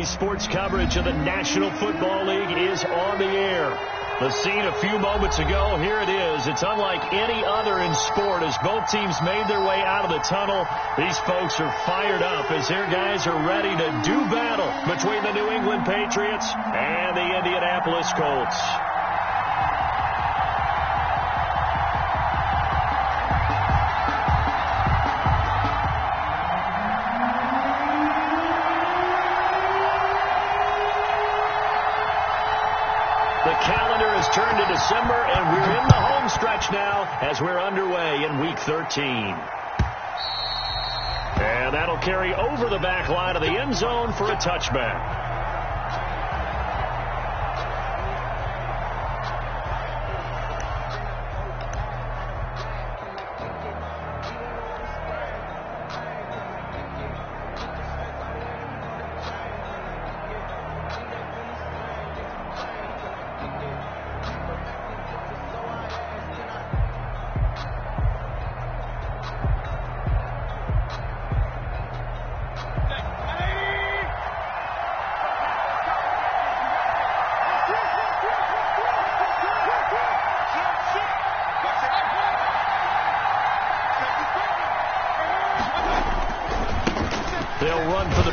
Today's sports coverage of the National Football League is on the air. The scene a few moments ago, here it is. It's unlike any other in sport as both teams made their way out of the tunnel. These folks are fired up as their guys are ready to do battle between the New England Patriots and the Indianapolis Colts. Turned to December, and we're in the home stretch now as we're underway in Week 13. And that'll carry over the back line of the end zone for a touchback.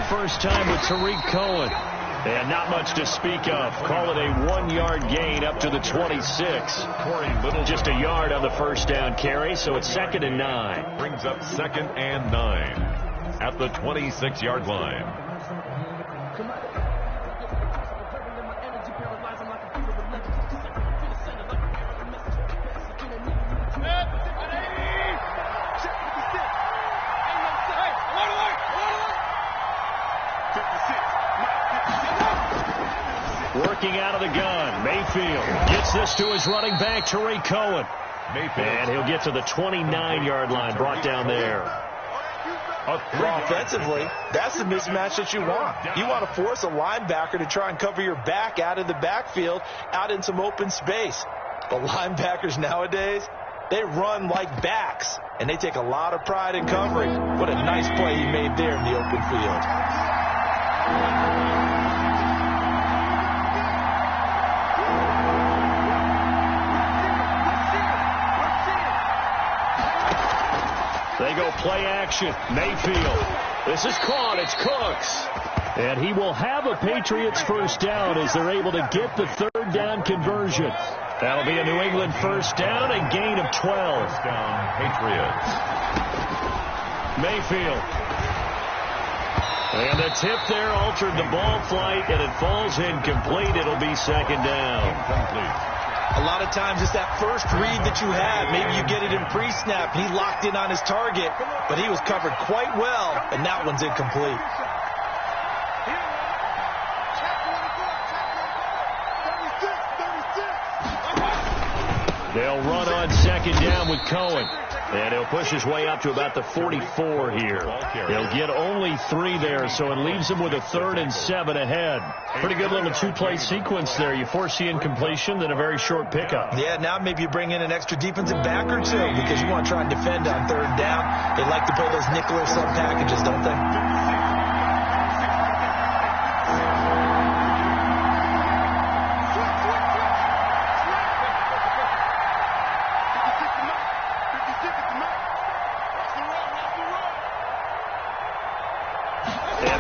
First time with Tariq Cohen. And not much to speak of. Call it a 1-yard gain up to the 26. Corey Little just a yard on the first down carry, so it's 2nd and 9. Brings up 2nd and 9 at the 26-yard line. Working out of the gun, Mayfield gets this to his running back, Tariq Cohen. And he'll get to the 29-yard line, brought down there. Offensively, that's the mismatch that you want. You want to force a linebacker to try and cover your back out of the backfield, out in some open space. But linebackers nowadays, they run like backs, and they take a lot of pride in covering. What a nice play he made there in the open field. They go play action. Mayfield. This is caught. It's Cooks. And he will have a Patriots first down as they're able to get the third down conversion. That'll be a New England first down, a gain of 12. First down, Patriots. Mayfield. And the tip there altered the ball flight, and it falls incomplete. It'll be 2nd down. Incomplete. A lot of times it's that first read that you have. Maybe you get it in pre-snap. He locked in on his target, but he was covered quite well, and that one's incomplete. They'll run on 2nd down with Cohen. And he'll push his way up to about the 44 here. He'll get only 3 there, so it leaves him with a 3rd and 7 ahead. Pretty good little 2-play sequence there. You force the incompletion, then a very short pickup. Yeah, now maybe you bring in an extra defensive back or two because you want to try and defend on 3rd down. They like to play those nickel or sub packages, don't they?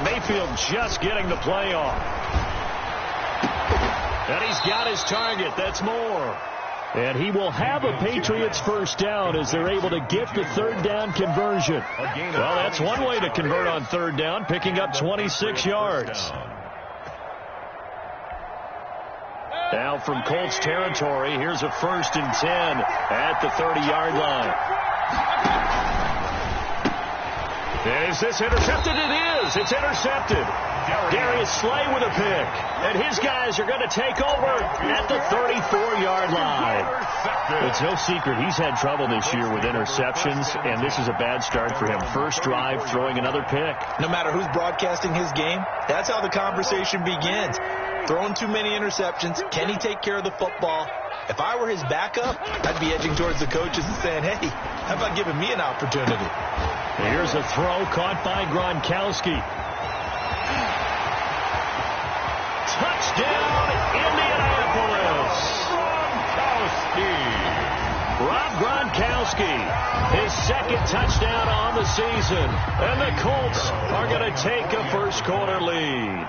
Mayfield just getting the play off. And he's got his target. That's more. And he will have a Patriots first down as they're able to get the third down conversion. Well, that's one way to convert on third down, picking up 26 yards. Now from Colts territory, here's a 1st and 10 at the 30-yard line. Is this intercepted? It is. It's intercepted. Darius Slay with a pick. And his guys are going to take over at the 34-yard line. It's no secret he's had trouble this year with interceptions, and this is a bad start for him. First drive, throwing another pick. No matter who's broadcasting his game, that's how the conversation begins. Throwing too many interceptions. Can he take care of the football? If I were his backup, I'd be edging towards the coaches and saying, hey, how about giving me an opportunity? Here's a throw caught by Gronkowski. Touchdown, Indianapolis. Rob Gronkowski, his second touchdown on the season. And the Colts are going to take a first-quarter lead.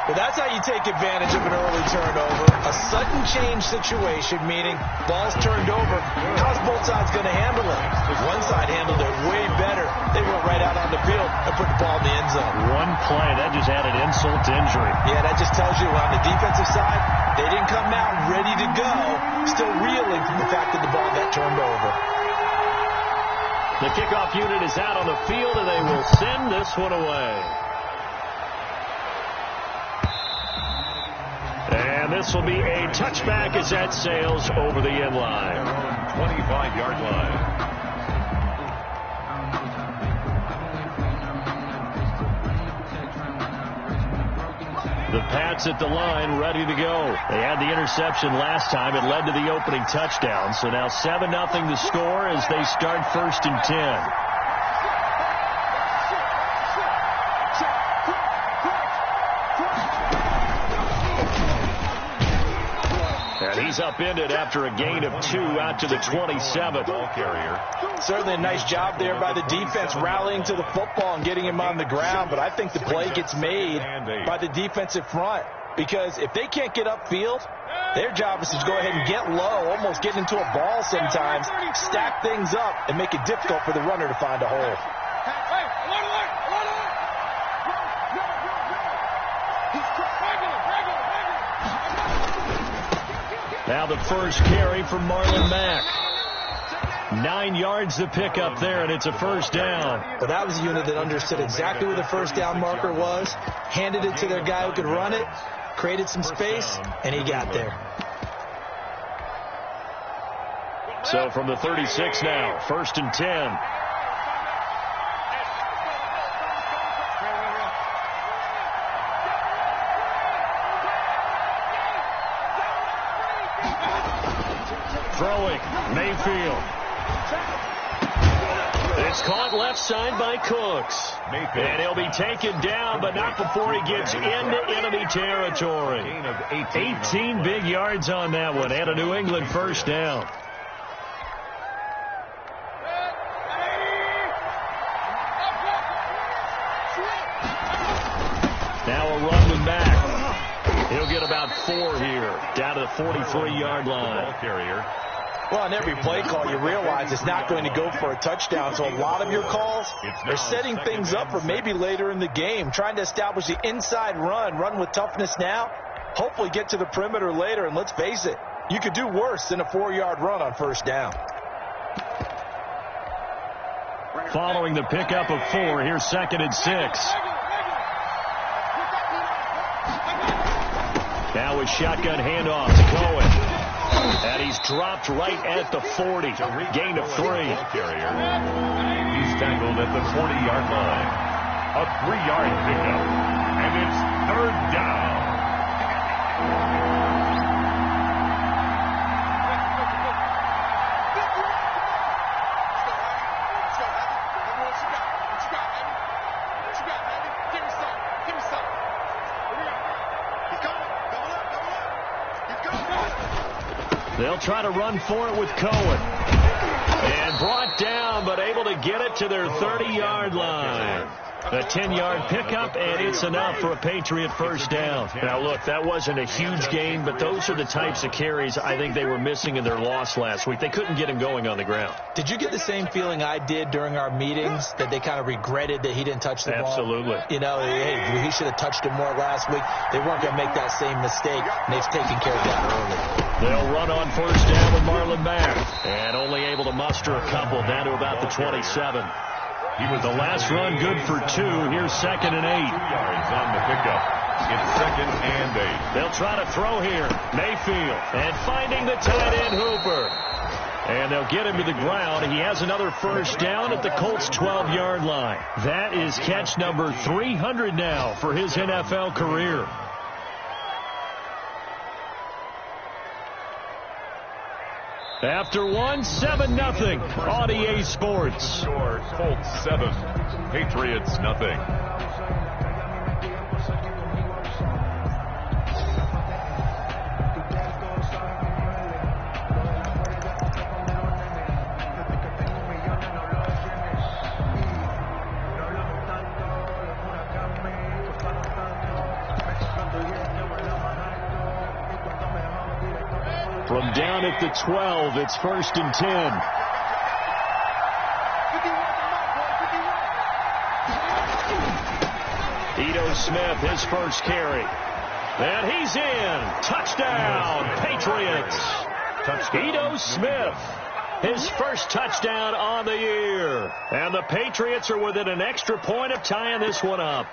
Well, that's how you take advantage of an early turnover. A sudden change situation, meaning ball's turned over. How's both sides going to handle it? One side handled it way better. They went right out on the field and put the ball in the end zone. One play, that just added insult to injury. Yeah, that just tells you on the defensive side, they didn't come out ready to go, still reeling from the fact that the ball got turned over. The kickoff unit is out on the field, and they will send this one away. And this will be a touchback as that sails over the end line. 25-yard line. The Pats at the line, ready to go. They had the interception last time. It led to the opening touchdown. So now 7-0 the score as they start 1st and 10. And he's upended after a gain of 2 out to the 27. Ball carrier. Certainly a nice job there by the defense rallying to the football and getting him on the ground. But I think the play gets made by the defensive front. Because if they can't get upfield, their job is to go ahead and get low, almost get into a ball sometimes, stack things up, and make it difficult for the runner to find a hole. Now the first carry from Marlon Mack. 9 yards to pick up there, and it's a first down. Well, that was a unit that understood exactly where the first down marker was, handed it to their guy who could run it, created some space, and he got there. So from the 36 now, 1st and 10. Throwing, Mayfield. It's caught left side by Cooks. And he'll be taken down, but not before he gets into enemy territory. 18 big yards on that one, and a New England first down. Now a run with Mack. He'll get about 4 here, down to the 43-yard line. Ball carrier. Well, on every play call, you realize it's not going to go for a touchdown. So a lot of your calls are setting things up for maybe later in the game, trying to establish the inside run with toughness now, hopefully get to the perimeter later. And let's face it, you could do worse than a 4-yard run on first down. Following the pickup of 4, here's 2nd and 6. Now with shotgun handoff to Cohen. And he's dropped right at the 40. Gain of 3. He's tackled at the 40-yard line. A 3-yard pickup. And it's 3rd down. They'll try to run for it with Cohen. And brought down, but able to get it to their 30-yard line. A 10-yard pickup, and it's enough for a Patriot first down. Now, look, that wasn't a huge gain, but those are the types of carries I think they were missing in their loss last week. They couldn't get him going on the ground. Did you get the same feeling I did during our meetings, that they kind of regretted that he didn't touch the ball? Absolutely. You know, hey, he should have touched it more last week. They weren't going to make that same mistake, and they've taken care of that early. They'll run on first down with Marlon Mack, and only able to muster a couple down to about the 27. The last run good for 2. Here's 2nd and 8. 2 yards on the pickup. It's 2nd and 8. They'll try to throw here. Mayfield. And finding the tight end Hooper. And they'll get him to the ground. He has another first down at the Colts' 12-yard line. That is catch number 300 now for his NFL career. After 7-0 on EA Sports. Score, Colts 7, Patriots nothing. down at the 12. It's 1st and 10. Ito Smith, his first carry. And he's in. Touchdown, Patriots. Ito Smith, his first touchdown on the year. And the Patriots are within an extra point of tying this one up.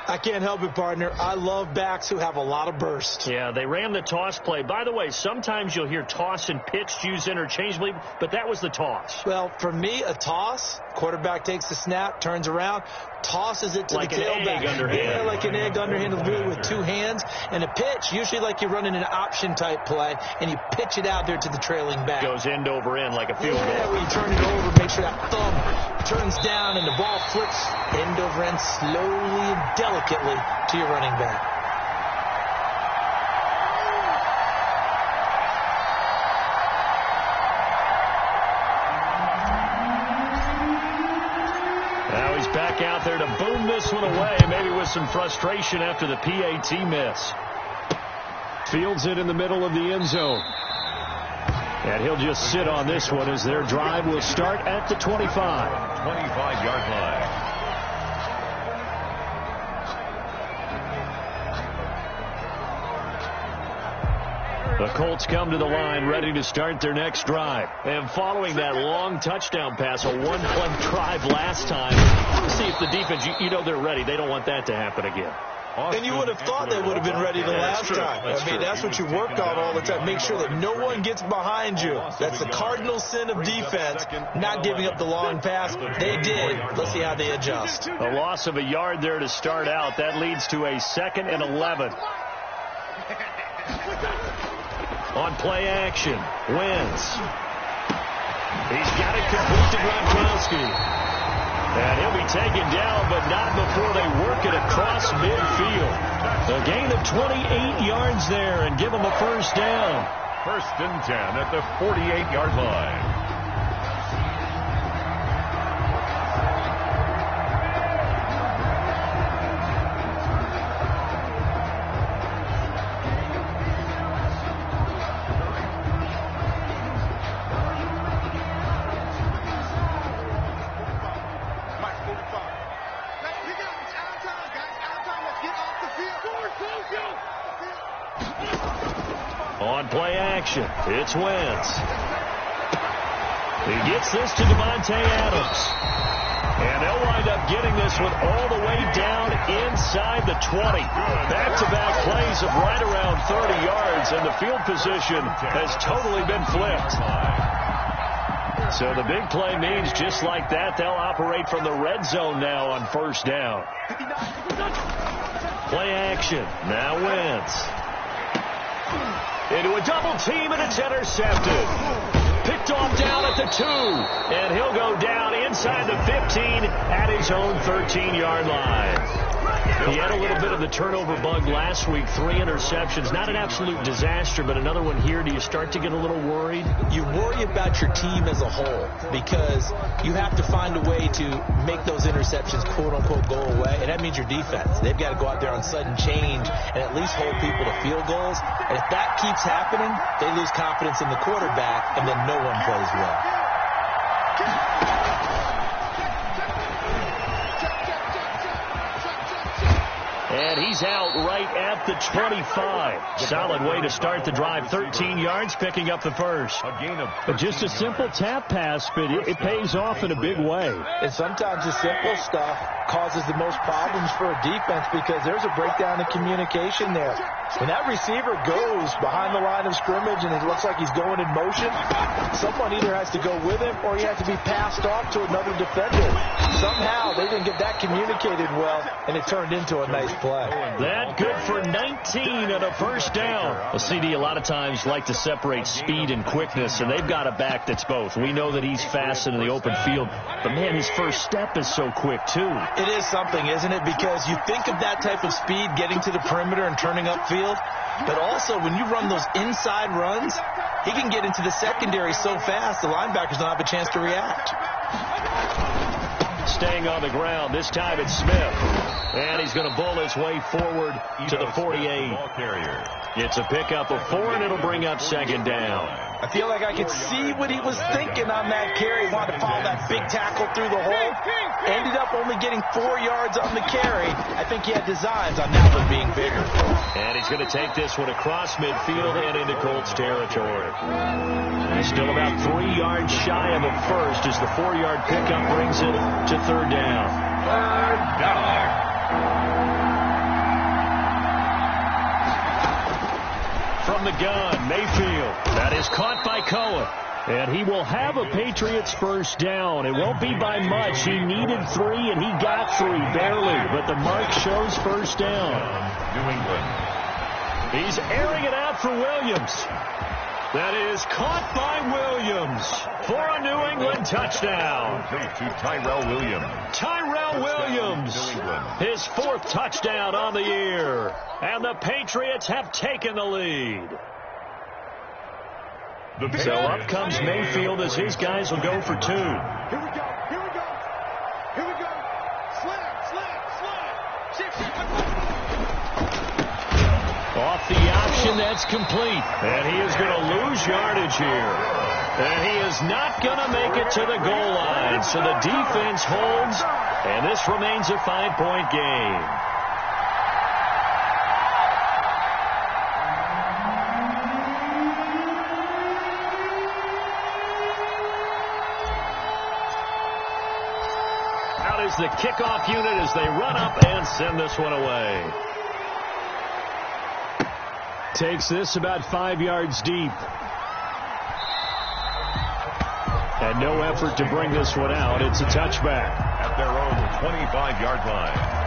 I can't help it, partner. I love backs who have a lot of burst. Yeah, they ran the toss play. By the way, sometimes you'll hear toss and pitch used interchangeably, but that was the toss. Well, for me, a toss, quarterback takes the snap, turns around, tosses it to like the tailback. Like an egg underhand. Yeah, like an egg underhand with 2 hands. And a pitch, usually like you're running an option-type play, and you pitch it out there to the trailing back. Goes end over end like a field goal. Yeah, where you turn it over, make sure that thumb turns down, and the ball flips end over end slowly and delicately to your running back. Now he's back out there to boom this one away, maybe with some frustration after the PAT miss. Fields it in the middle of the end zone. And he'll just sit on this one as their drive will start at the 25. 25-yard line. The Colts come to the line ready to start their next drive. And following that long touchdown pass, a one-play drive last time, see if the defense, you know they're ready. They don't want that to happen again. And you would have thought they would have been ready the last time. That's what you work on all the time. Make sure that no one gets behind you. That's the cardinal sin of defense, not giving up the long pass. They did. Let's see how they adjust. A loss of a yard there to start out. That leads to a 2nd and 11. On play action, Wentz. He's got it complete to Gronkowski. And he'll be taken down, but not before they work it across midfield. A gain of 28 yards there and give them a first down. 1st and 10 at the 48-yard line. On play action, it's Wentz. He gets this to Devontae Adams. And they'll wind up getting this one all the way down inside the 20. Back-to-back plays of right around 30 yards, and the field position has totally been flipped. So the big play means just like that, they'll operate from the red zone now on first down. Play action, now Wentz. Into a double team, and it's intercepted. Picked off down at the 2. And he'll go down inside the 15 at his own 13-yard line. He had a little bit of the turnover bug last week. 3 interceptions. Not an absolute disaster, but another one here. Do you start to get a little worried? You worry about your team as a whole because you have to find a way to make those interceptions, quote-unquote, go away. And that means your defense. They've got to go out there on sudden change and at least hold people to field goals. And if that keeps happening, they lose confidence in the quarterback, and then no one plays well. And he's out right at the 25. Solid way to start the drive. 13 yards, picking up the first. But just a simple tap pass, but it pays off in a big way. And sometimes the simple stuff causes the most problems for a defense because there's a breakdown in communication there. When that receiver goes behind the line of scrimmage and it looks like he's going in motion, someone either has to go with him or he has to be passed off to another defender. Somehow they didn't get that communicated well, and it turned into a nice play. That good for 19 and a first down. A CD a lot of times like to separate speed and quickness, and they've got a back that's both. We know that he's fast in the open field, but man, his first step is so quick too. It is something, isn't it? Because you think of that type of speed getting to the perimeter and turning upfield, but also when you run those inside runs, he can get into the secondary so fast the linebackers don't have a chance to react. staying on the ground. This time it's Smith. And he's going to bull his way forward to the 48. It's a pickup of 4, and it'll bring up second down. I feel like I could see what he was thinking on that carry. He wanted to follow that big tackle through the hole. Ended up only getting 4 yards on the carry. I think he had designs on that one being bigger. And he's going to take this one across midfield and into Colts territory. He's still about 3 yards shy of a first as the 4-yard pickup brings it to third down. Third down. From the gun, Mayfield. That is caught by Cohen. And he will have a Patriots first down. It won't be by much. He needed 3, and he got 3, barely. But the mark shows first down. New England. He's airing it out for Williams. That is caught by Williams for a New England touchdown. To Tyrell Williams. Tyrell Williams, his 4th touchdown on the year. And the Patriots have taken the lead. So up comes Mayfield as his guys will go for 2. Here we go. Slide. Off the option, that's complete. And he is going to lose yardage here. And he is not going to make it to the goal line. So the defense holds, and this remains a 5-point game. Out is the kickoff unit as they run up and send this one away. Takes this about 5 yards deep. And no effort to bring this one out. It's a touchback. At their own 25-yard line.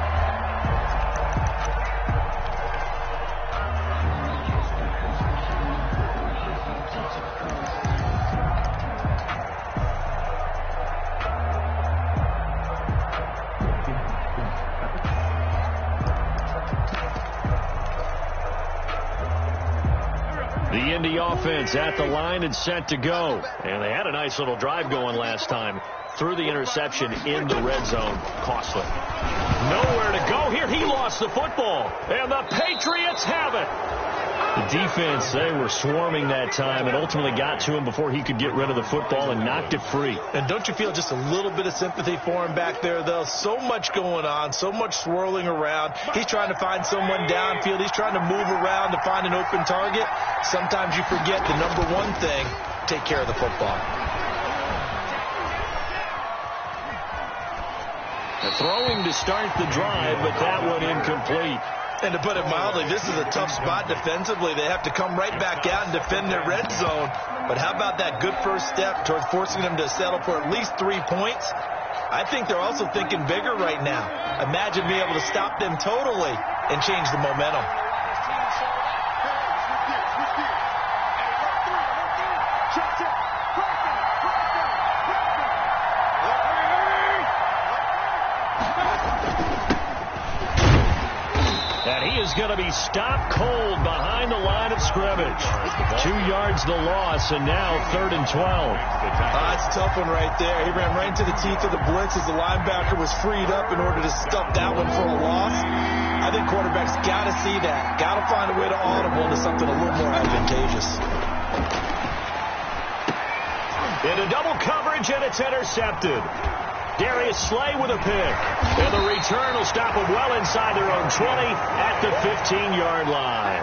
The Indy offense at the line and set to go. And they had a nice little drive going last time. Threw the interception in the red zone. Costly. Nowhere to go here. He lost the football. And the Patriots have it. The defense, they were swarming that time and ultimately got to him before he could get rid of the football and knocked it free. And don't you feel just a little bit of sympathy for him back there, though? So much going on, so much swirling around. He's trying to find someone downfield. He's trying to move around to find an open target. Sometimes you forget the number one thing, take care of the football. Throwing to start the drive, but that one incomplete. And to put it mildly, this is a tough spot defensively. They have to come right back out and defend their red zone. But how about that good first step towards forcing them to settle for at least 3 points? I think they're also thinking bigger right now. Imagine being able to stop them totally and change the momentum. Is going to be stopped cold behind the line of scrimmage. 2 yards the loss, and now 3rd and 12. That's a tough one right there. He ran right into the teeth of the blitz as the linebacker was freed up in order to stuff that one for a loss. I think quarterbacks got to see that. Got to find a way to audible into something a little more advantageous. Into double coverage, and it's intercepted. Darius Slay with a pick. And the return will stop them well inside their own 20 at the 15-yard line.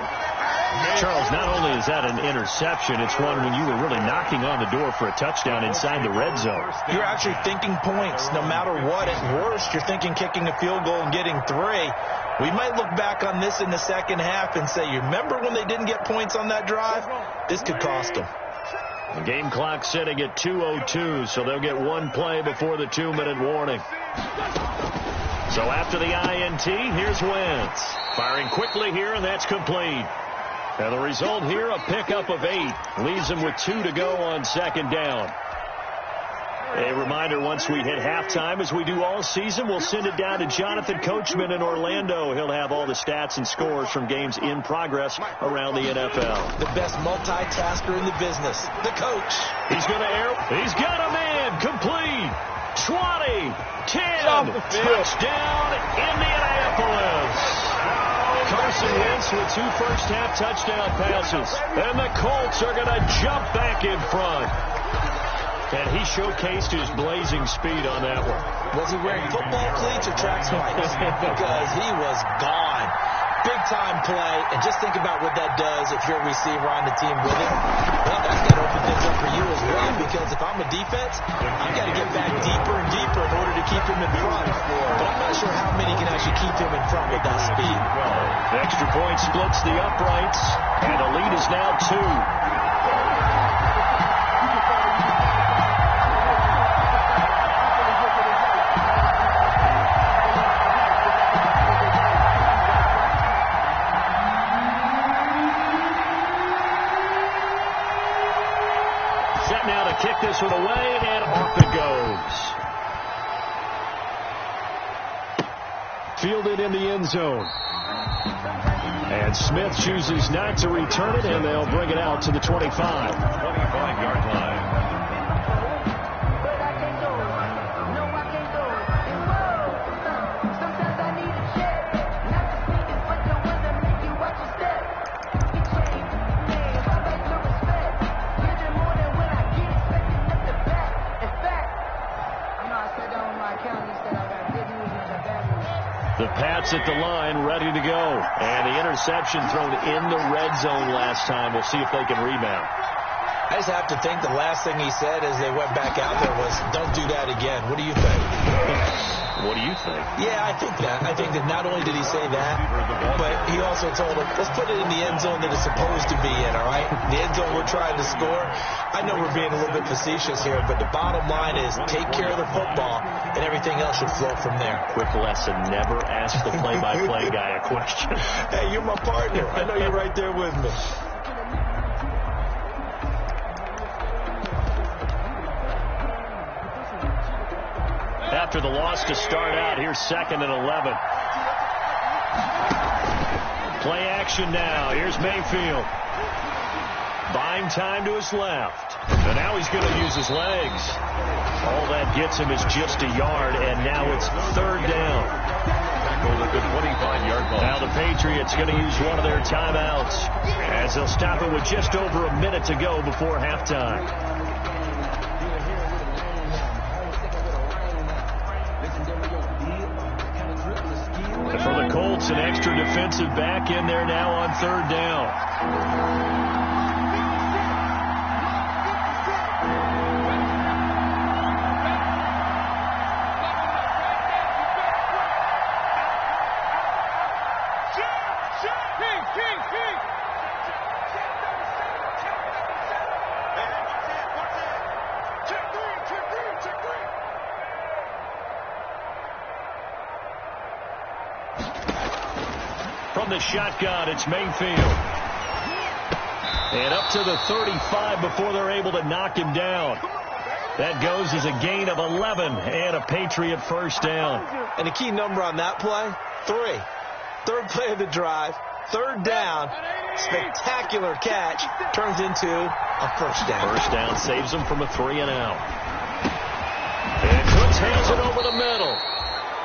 Charles, not only is that an interception, it's one when you were really knocking on the door for a touchdown inside the red zone. You're actually thinking points no matter what. At worst, you're thinking kicking a field goal and getting 3. We might look back on this in the second half and say, you remember when they didn't get points on that drive? This could cost them. The game clock sitting at 2:02, so they'll get one play before the 2-minute warning. So after the INT, here's Wentz. Firing quickly here, and that's complete. And the result here, a pickup of 8. Leaves them with 2 to go on second down. A reminder, once we hit halftime, as we do all season, we'll send it down to Jonathan Coachman in Orlando. He'll have all the stats and scores from games in progress around the NFL. The best multitasker in the business, the coach. He's going to air. He's got a man complete. 20, 10, touchdown, Indianapolis. Carson Wentz with 2 first-half touchdown passes. And the Colts are going to jump back in front. And he showcased his blazing speed on that one. Was he wearing football cleats or track spikes? Because he was gone. Big-time play. And just think about what that does if you're a receiver on the team with it. Well, that's got to open things up for you as well. Because if I'm a defense, I've got to get back deeper and deeper in order to keep him in front. But I'm not sure how many can actually keep him in front with that speed. The extra point splits the uprights. And the lead is now 2. Kick this one away, and off it goes. Fielded in the end zone. And Smith chooses not to return it, and they'll bring it out to the 25. 25-yard line. The Pats at the line, ready to go. And the interception thrown in the red zone last time. We'll see if they can rebound. I just have to think the last thing he said as they went back out there was, don't do that again. What do you think? What do you think? Yeah, I think that. I think that not only did he say that, but he also told him, let's put it in the end zone that it's supposed to be in, all right? The end zone we're trying to score. I know we're being a little bit facetious here, but the bottom line is take care of the football, and everything else should flow from there. Quick lesson, never ask the play-by-play guy a question. Hey, you're my partner. I know you're right there with me. After the loss to start out, here's 2nd and 11. Play action now. Here's Mayfield. Buying time to his left. And now he's going to use his legs. All that gets him is just a yard, and now it's 3rd down. At the 25-yard line. Now the Patriots going to use one of their timeouts as they'll stop it with just over a minute to go before halftime. For the Colts, an extra defensive back in there now on 3rd down. From the shotgun, it's Mayfield. And up to the 35 before they're able to knock him down. That goes as a gain of 11 and a Patriot 1st down. And the key number on that play, 3. 3rd play of the drive, 3rd down, spectacular catch, turns into a 1st down. 1st down saves them from a 3-and-out. And Cooks hands it over the middle.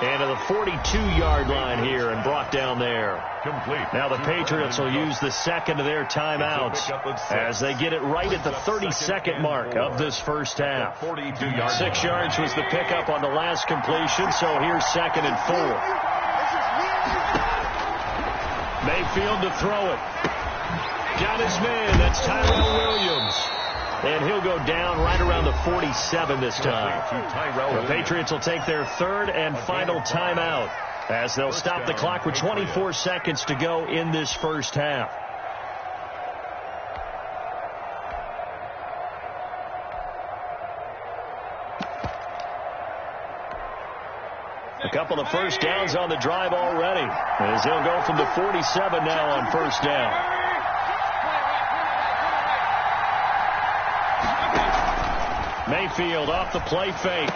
And to the 42-yard line here and brought down there. Complete. Now the Patriots will use the 2nd of their timeouts as they get it right at the 32nd mark of this first half. 6 yards was the pickup on the last completion, so here's 2nd and 4. Mayfield to throw it. Got his man. That's Tyrell Williams. And he'll go down right around the 47 this time. The Patriots will take their 3rd and final timeout as they'll stop the clock with 24 seconds to go in this first half. A couple of first downs on the drive already as he'll go from the 47 now on 1st down. Mayfield off the play fake.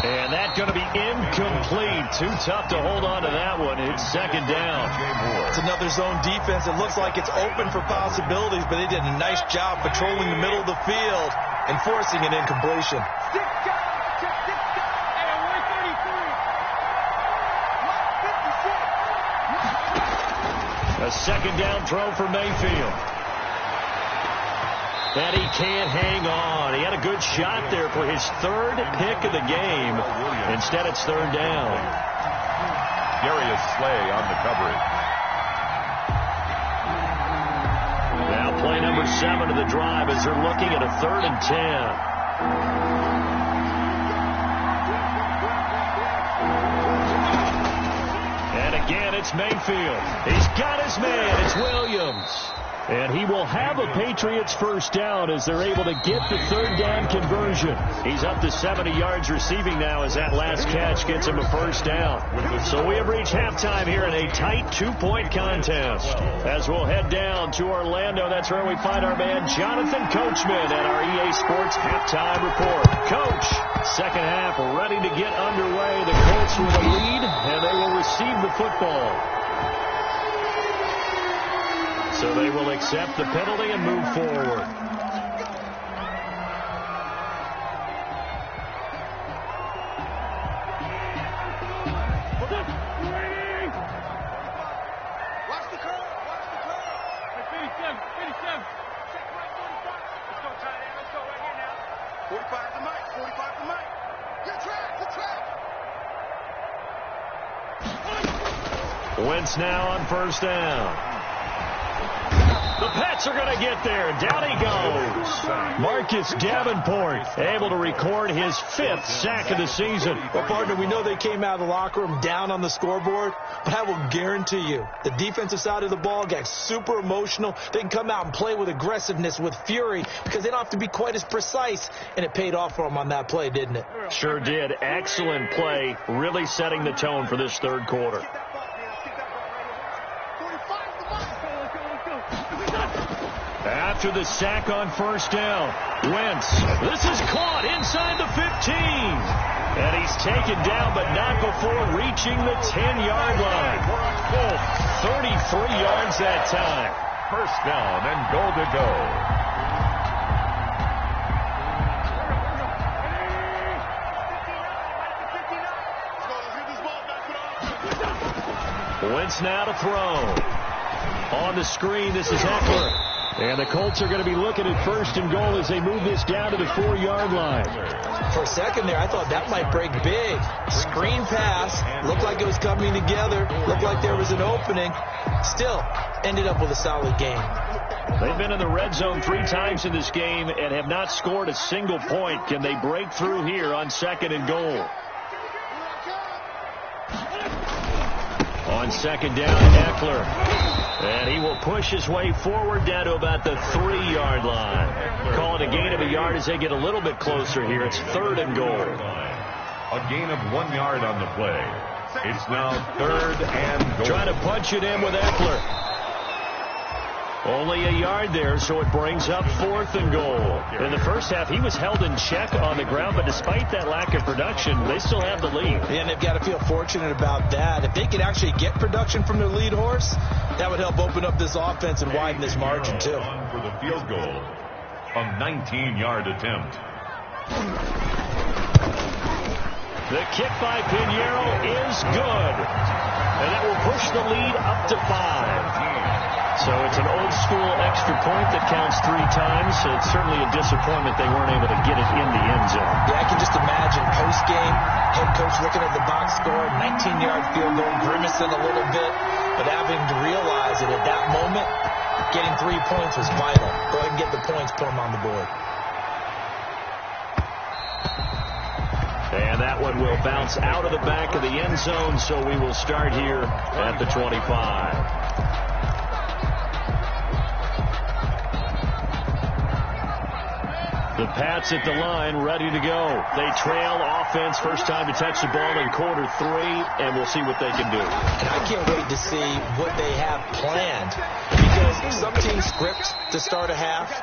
And that's going to be incomplete. Too tough to hold on to that one. It's 2nd down. It's another zone defense. It looks like it's open for possibilities, but they did a nice job patrolling the middle of the field and forcing an incompletion. A second down throw for Mayfield. And he can't hang on. He had a good shot there for his third pick of the game. Instead, it's third down. Darius Slay on the coverage. Now play number 7 of the drive as they're looking at a 3rd and 10. And again, it's Mayfield. He's got his man. It's Williams. And he will have a Patriots first down as they're able to get the 3rd down conversion. He's up to 70 yards receiving now as that last catch gets him a first down. So we have reached halftime here in a tight 2-point contest. As we'll head down to Orlando, that's where we find our man Jonathan Coachman at our EA Sports halftime report. Coach, second half ready to get underway. The Colts with a lead, and they will receive the football. So they will accept the penalty and move forward. Watch the curve. Watch the curve. 57. 57. Check right 45. Let's go, tight end. Let's go right here now. 45 to Mike. 45 to Mike. Good track. Good track. Wentz now on first down. The Pats are going to get there. Down he goes. Marcus Davenport able to record his 5th sack of the season. Well, partner, we know they came out of the locker room down on the scoreboard, but I will guarantee you the defensive side of the ball got super emotional. They can come out and play with aggressiveness, with fury, because they don't have to be quite as precise, and it paid off for them on that play, didn't it? Sure did. Excellent play, really setting the tone for this third quarter. After the sack on first down, Wentz. This is caught inside the 15. And he's taken down, but not before reaching the 10-yard line. 33 yards that time. First down and goal to go. Wentz now to throw. On the screen, this is Eckler. And the Colts are going to be looking at first and goal as they move this down to the 4-yard line. For a second there, I thought that might break big. Screen pass. Looked like it was coming together. Looked like there was an opening. Still, ended up with a solid game. They've been in the red zone 3 times in this game and have not scored a single point. Can they break through here on second and goal? On second down, Eckler. And he will push his way forward down to about the 3-yard line. Call it a gain of a yard as they get a little bit closer here. It's 3rd and goal. A gain of 1 yard on the play. It's now 3rd and goal. Trying to punch it in with Eckler. Only a yard there, so it brings up 4th and goal. In the first half, he was held in check on the ground, but despite that lack of production, they still have the lead. Yeah, and they've got to feel fortunate about that. If they could actually get production from their lead horse, that would help open up this offense and widen this margin, too. For the field goal, a 19-yard attempt. The kick by Pinheiro is good, and that will push the lead up to 5. So it's an old-school extra point that counts 3 times. So it's certainly a disappointment they weren't able to get it in the end zone. Yeah, I can just imagine post-game, head coach looking at the box score, 19-yard field goal, grimacing a little bit, but having to realize that at that moment, getting 3 points was vital. Go ahead and get the points, put them on the board. And that one will bounce out of the back of the end zone, so we will start here at the 25. The Pats at the line, ready to go. They trail offense, first time to touch the ball in quarter 3, and we'll see what they can do. And I can't wait to see what they have planned, because some teams script to start a half.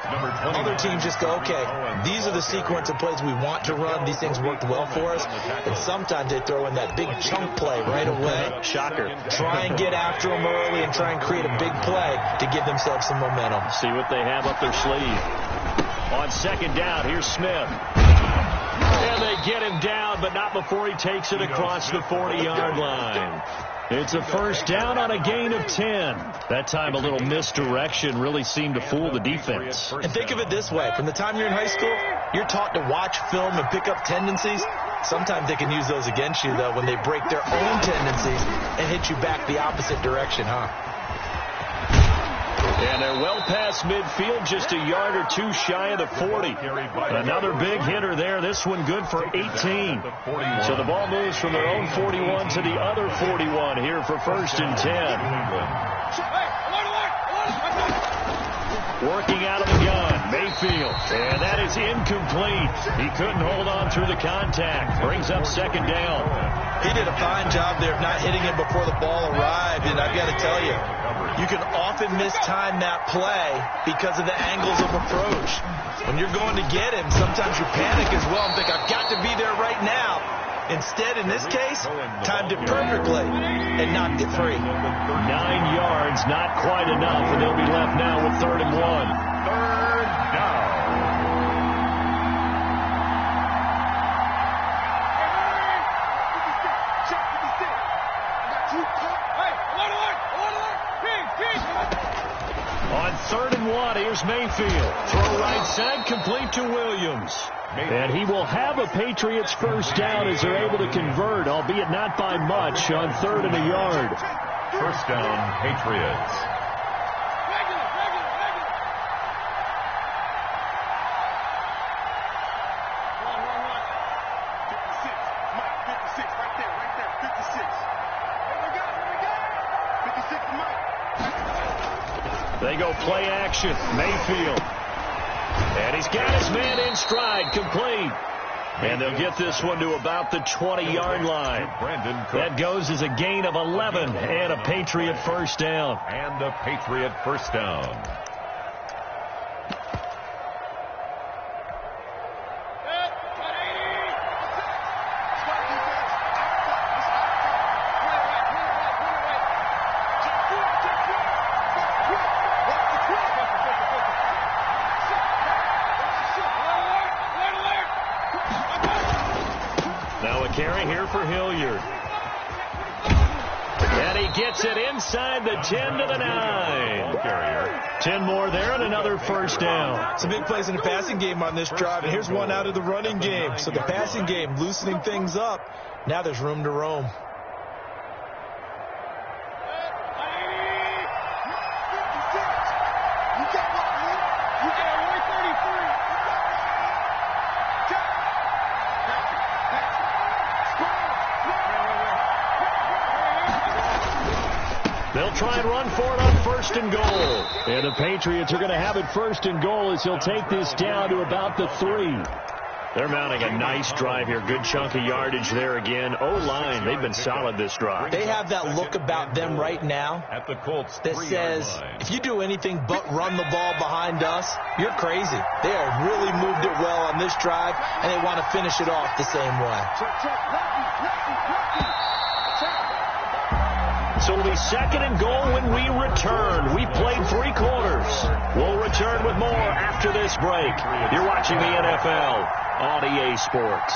Other teams just go, okay, these are the sequence of plays we want to run. These things worked well for us. And sometimes they throw in that big chunk play right away. Shocker. Try and get after them early and try and create a big play to give themselves some momentum. See what they have up their sleeve. On second down, here's Smith. And they get him down, but not before he takes it across the 40-yard line. It's a first down on a gain of 10. That time a little misdirection really seemed to fool the defense. And think of it this way. From the time you're in high school, you're taught to watch film and pick up tendencies. Sometimes they can use those against you, though, when they break their own tendencies and hit you back the opposite direction, huh? And they're well past midfield, just a yard or two shy of the 40. Another big hitter there. This one good for 18. So the ball moves from their own 41 to the other 41 here for first and 10. Working out of the gun, Mayfield. And that is incomplete. He couldn't hold on through the contact. Brings up second down. He did a fine job there of not hitting him before the ball arrived. And I've got to tell you, you can often mistime that play because of the angles of approach. When you're going to get him, sometimes you panic as well and think, I've got to be there right now. Instead, in this case, timed it perfectly and knocked it free. 9 yards, not quite enough, and they'll be left now with 3rd and 1. Third down. On 3rd and 1, here's Mayfield. Throw right side, complete to Williams. And he will have a Patriots first down as they're able to convert, albeit not by much, on 3rd and a yard. First down, Patriots. They go play action. Mayfield. And he's got his man in stride, complete. And they'll get this one to about the 20-yard line. That goes as a gain of 11 and a Patriot first down. And a Patriot first down. Carry here for Hilliard. And he gets it inside the 10 to the 9. 10 more there and another first down. Some big plays in the passing game on this drive, and here's one out of the running game. So the passing game loosening things up. Now there's room to roam. They'll try and run for it on 1st and goal. And the Patriots are going to have it 1st and goal as he'll take this down to about the 3. They're mounting a nice drive here. Good chunk of yardage there again. O-line, they've been solid this drive. They have that look about them right now At the Colts that says, if you do anything but run the ball behind us, you're crazy. They have really moved it well on this drive, and they want to finish it off the same way. So it'll be 2nd and goal when we return. We played 3 quarters. We'll return with more after this break. You're watching the NFL on EA Sports.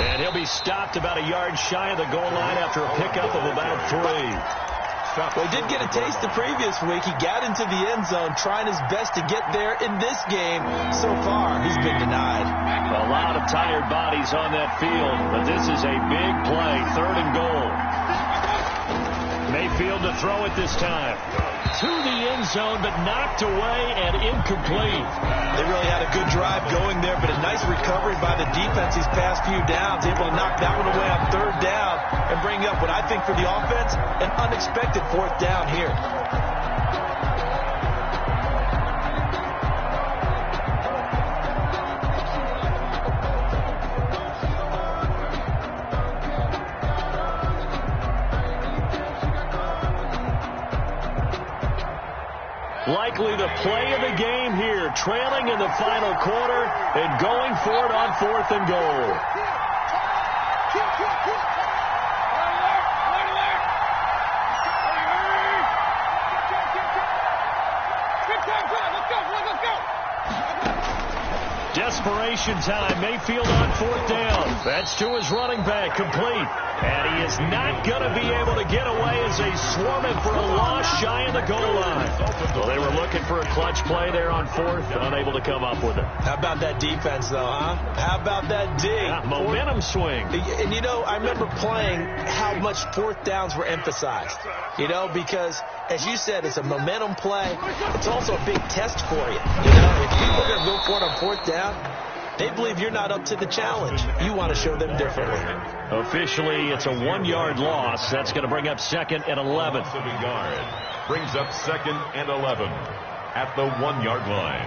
And he'll be stopped about a yard shy of the goal line after a pickup of about 3. Well, he did get a taste the previous week. He got into the end zone trying his best to get there in this game. So far, he's been denied. A lot of tired bodies on that field, but this is a big play. 3rd and goal. Mayfield to throw it this time. To the end zone, but knocked away and incomplete. They really had a good drive going there, but a nice recovery by the defense these past few downs. Able to knock that one away on 3rd down and bring up what I think for the offense, an unexpected 4th down here. Likely the play of the game here, trailing in the final quarter and going for it on 4th and goal. completion time. Mayfield on 4th down. That's to his running back, complete. And he is not going to be able to get away as they swarm it for a loss shy of the goal line. Well, they were looking for a clutch play there on 4th, unable to come up with it. How about that defense, though, huh? How about that D? Yeah, momentum swing. And, you know, I remember playing how much 4th downs were emphasized. You know, because, as you said, it's a momentum play. It's also a big test for you. You know, if people are going to go for it on 4th down, they believe you're not up to the challenge. You want to show them differently. Officially, it's a 1-yard loss. That's going to bring up 2nd and 11. Brings up 2nd and 11 at the 1-yard line.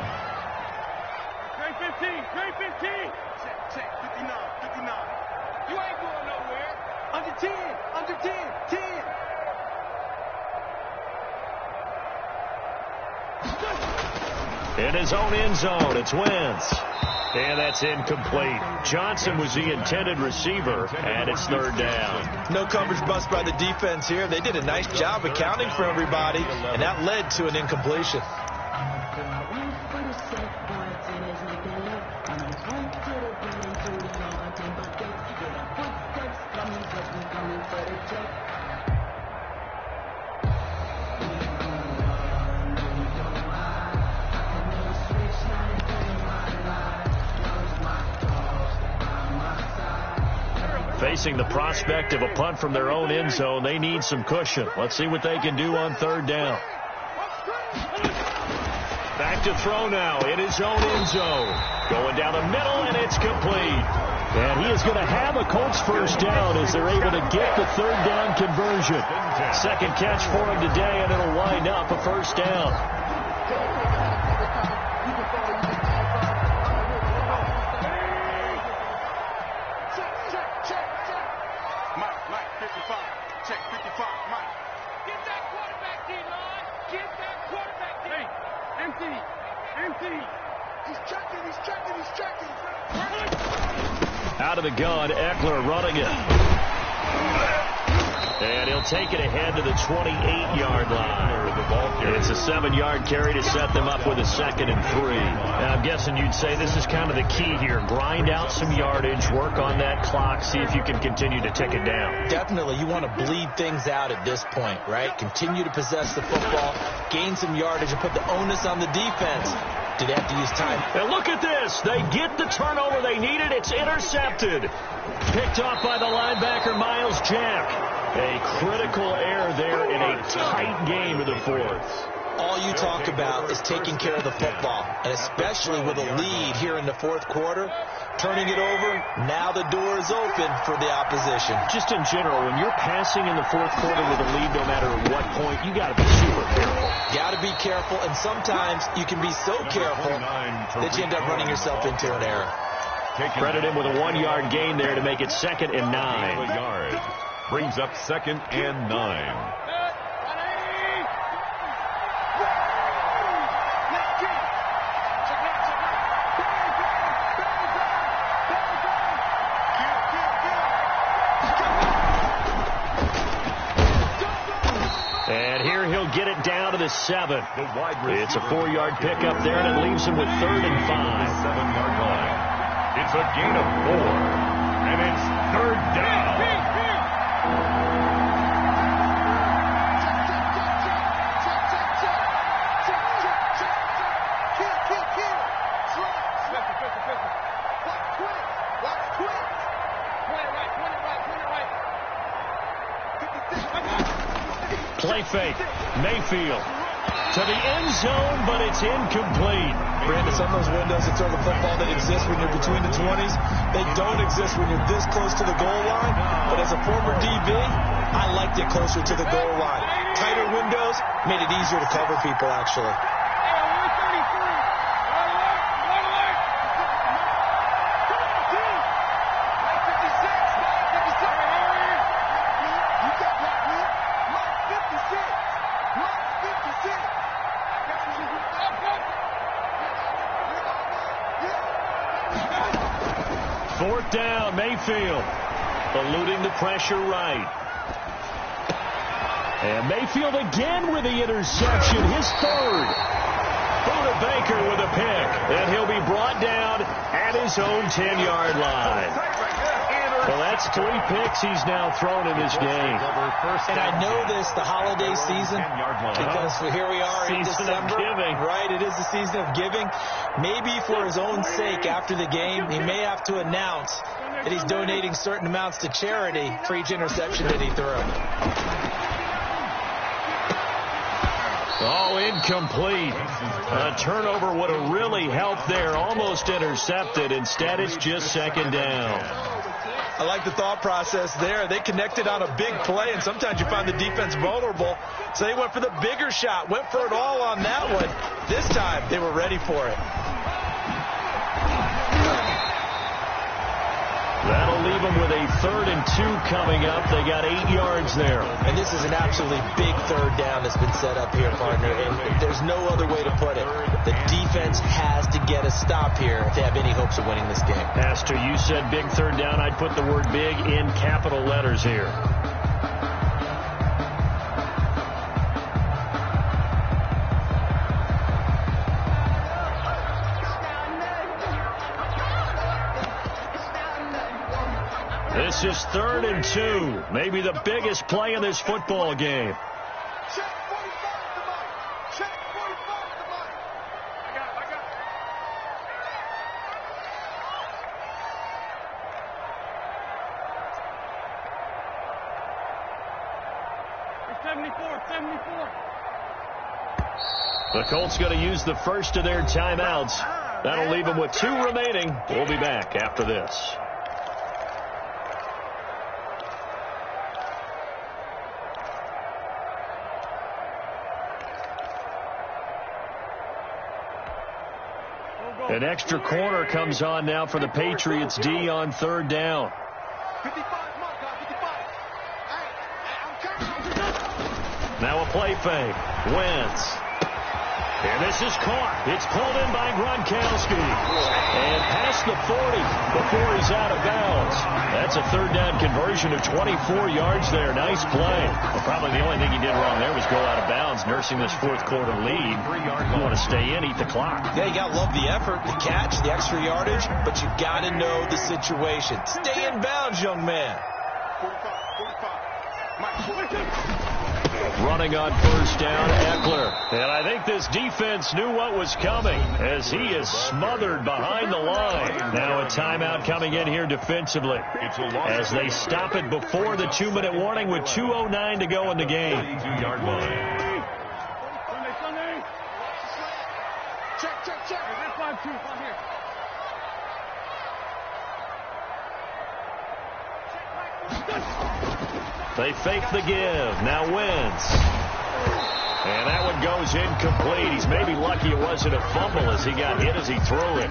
Trey 15, Trey 15. Check, 59, 59. You ain't going nowhere. Under 10, 10. In his own end zone, it's Wentz. And that's incomplete. Johnson was the intended receiver, and it's 3rd down. No coverage bust by the defense here. They did a nice job accounting for everybody, and that led to an incompletion. Facing the prospect of a punt from their own end zone, they need some cushion. Let's see what they can do on 3rd down. Back to throw now in his own end zone. Going down the middle, and it's complete. And he is going to have a Colts 1st down as they're able to get the 3rd down conversion. 2nd catch for him today, and it'll wind up a 1st down. Check 55, Mike. Get that quarterback, D-line. Get that quarterback, D. Empty. He's checking. Out of the gun, Eckler running it. And he'll take it ahead to the 28-yard line. It's a 7-yard carry to set them up with a 2nd and 3. Now, I'm guessing you'd say this is kind of the key here. Grind out some yardage, work on that clock, see if you can continue to tick it down. Definitely, you want to bleed things out at this point, right? Continue to possess the football, gain some yardage, and put the onus on the defense. Did they have to use time? And look at this. They get the turnover they needed. It's intercepted. Picked off by the linebacker, Miles Jack. A critical error there in a tight game of the 4th. All you talk about is taking care of the football, and especially with a lead here in the 4th quarter, turning it over, now the door is open for the opposition. Just in general, when you're passing in the 4th quarter with a lead, no matter what point, you got to be super careful. Got to be careful, and sometimes you can be so careful that you end up running yourself into an error. Credit him with a 1-yard gain there to make it 2nd and 9. Brings up 2nd and 9. And here he'll get it down to the 7. It's a 4-yard pickup there, and it leaves him with 3rd and 5. 7-yard line. It's a gain of 4, and it's 3rd down. Play fake. Mayfield to the end zone, but it's incomplete. Brandon, some of those windows that throw the football that exist when you're between the 20s, they don't exist when you're this close to the goal line. But as a former DB, I liked it closer to the goal line. Tighter windows made it easier to cover people, actually. Fourth down, Mayfield eluding the pressure right. And Mayfield again with the interception, his 3rd. Buda Baker with a pick, and he'll be brought down at his own 10-yard line. Well, that's 3 picks he's now thrown in this game. And I know this, the holiday season, because here we are in December. Right, it is the season of giving. Maybe for his own sake after the game, he may have to announce that he's donating certain amounts to charity for each interception that he threw. Oh, incomplete. A turnover would have really helped there. Almost intercepted. Instead, it's just second down. I like the thought process there. They connected on a big play, and sometimes you find the defense vulnerable. So they went for the bigger shot, went for it all on that one. This time, they were ready for it. That'll leave them with a 3rd and 2 coming up. They got 8 yards there. And this is an absolutely big third down that's been set up here, partner. And there's no other way to put it. The defense has to get a stop here if they have any hopes of winning this game. Pastor, you said big third down. I'd put the word big in capital letters here. This is 3rd and 2. Maybe the biggest play in this football game. Check 45 to Mike. Check 45 to Mike. I got it. 74. The Colts going to use the first of their timeouts. That'll leave them with 2 remaining. We'll be back after this. An extra corner comes on now for the Patriots D on 3rd down. 55, Mike, 55. Hey, Now a play fake. Wentz. And this is caught. It's pulled in by Gronkowski. And past the 40 before he's out of bounds. That's a 3rd down conversion of 24 yards there. Nice play. Well, probably the only thing he did wrong there was go out of bounds, nursing this 4th quarter lead. You want to stay in, eat the clock. Yeah, you got to love the effort, the catch, the extra yardage, but you got to know the situation. Stay in bounds, young man. 45. Mike, Running on 1st down, Eckler. And I think this defense knew what was coming as he is smothered behind the line. Now a timeout coming in here defensively as they stop it before the 2-minute warning with 2:09 to go in the game. 32-yard line. Sunday. Check. That's 5-2. On here. They fake the give. Now Wentz. And that one goes incomplete. He's maybe lucky it wasn't a fumble as he got hit as he threw it.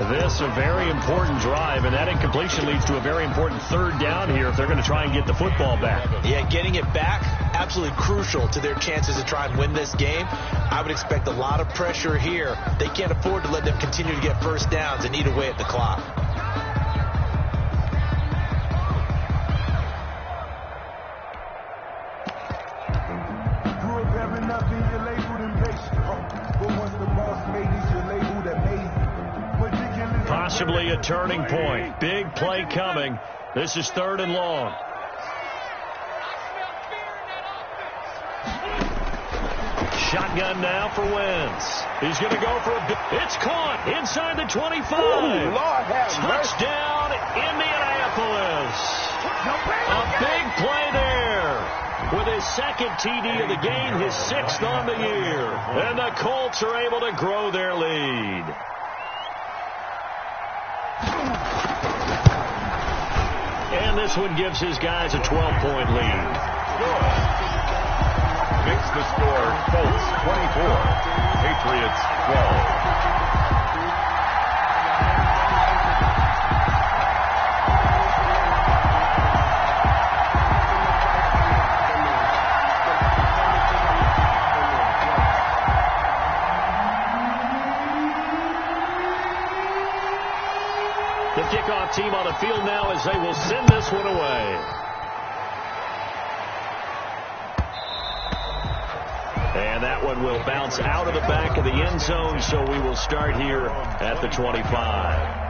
This a very important drive, and that incompletion leads to a very important 3rd down here if they're going to try and get the football back. Yeah, getting it back, absolutely crucial to their chances to try and win this game. I would expect a lot of pressure here. They can't afford to let them continue to get 1st downs and eat away at the clock. Possibly a turning point. Big play coming. This is 3rd and long. Shotgun now for Wentz. He's going to go for a big... It's caught inside the 25. Ooh, Lord have Touchdown, Indianapolis. A big play there. With his 2nd TD of the game, his 6th on the year. And the Colts are able to grow their lead. And this one gives his guys a 12-point lead. Makes the score Colts 24, Patriots 12. The kickoff team on the field now as they will send this one away. And And that one will bounce out of the back of the end zone, so we will start here at the 25.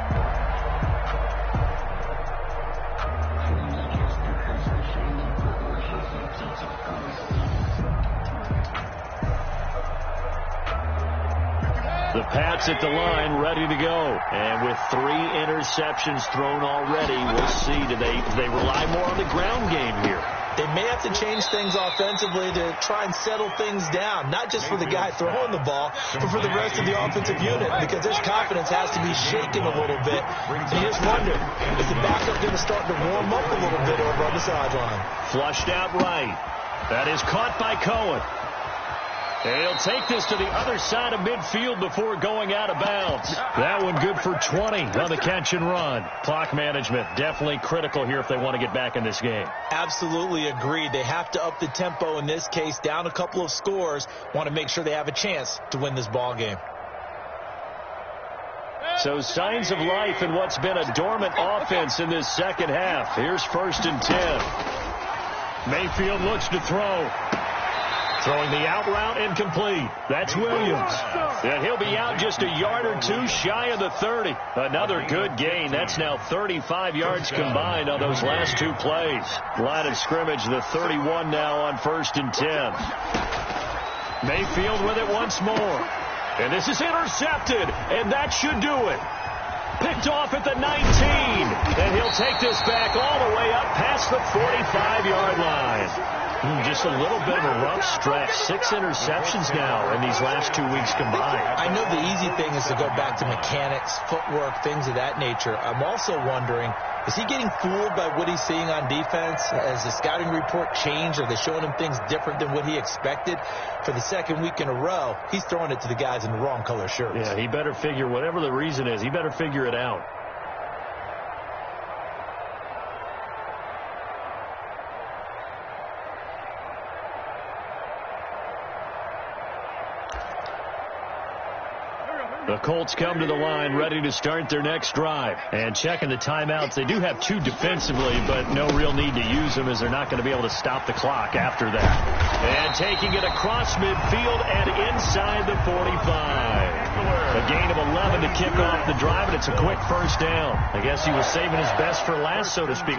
The Pats at the line, ready to go. And with 3 interceptions thrown already, we'll see. Do they rely more on the ground game here? They may have to change things offensively to try and settle things down, not just for the guy throwing the ball, but for the rest of the offensive unit, because his confidence has to be shaken a little bit. And you just wonder, is the backup going to start to warm up a little bit over on the sideline? Flushed out right. That is caught by Cohen. And he'll take this to the other side of midfield before going out of bounds. That one good for 20 on the catch and run. Clock management definitely critical here if they want to get back in this game. Absolutely agreed. They have to up the tempo in this case, down a couple of scores. Want to make sure they have a chance to win this ball game. So signs of life in what's been a dormant offense in this second half. Here's 1st and 10. Mayfield looks to throw. Throwing the out route incomplete. That's Williams. And he'll be out just a yard or 2 shy of the 30. Another good gain. That's now 35 yards combined on those last 2 plays. Line of scrimmage, the 31 now on 1st and 10. Mayfield with it once more. And this is intercepted. And that should do it. Picked off at the 19. And he'll take this back all the way up past the 45-yard line. Just a little bit of a rough stretch. 6 interceptions now in these last 2 weeks combined. I know the easy thing is to go back to mechanics, footwork, things of that nature. I'm also wondering, is he getting fooled by what he's seeing on defense? Has the scouting report changed? Are they showing him things different than what he expected? For the second week in a row, he's throwing it to the guys in the wrong color shirts. Yeah, he better figure, whatever the reason is, he better figure it out. The Colts come to the line ready to start their next drive. And checking the timeouts, they do have 2 defensively, but no real need to use them as they're not going to be able to stop the clock after that. And taking it across midfield and inside the 45. A gain of 11 to kick off the drive, and it's a quick first down. I guess he was saving his best for last, so to speak.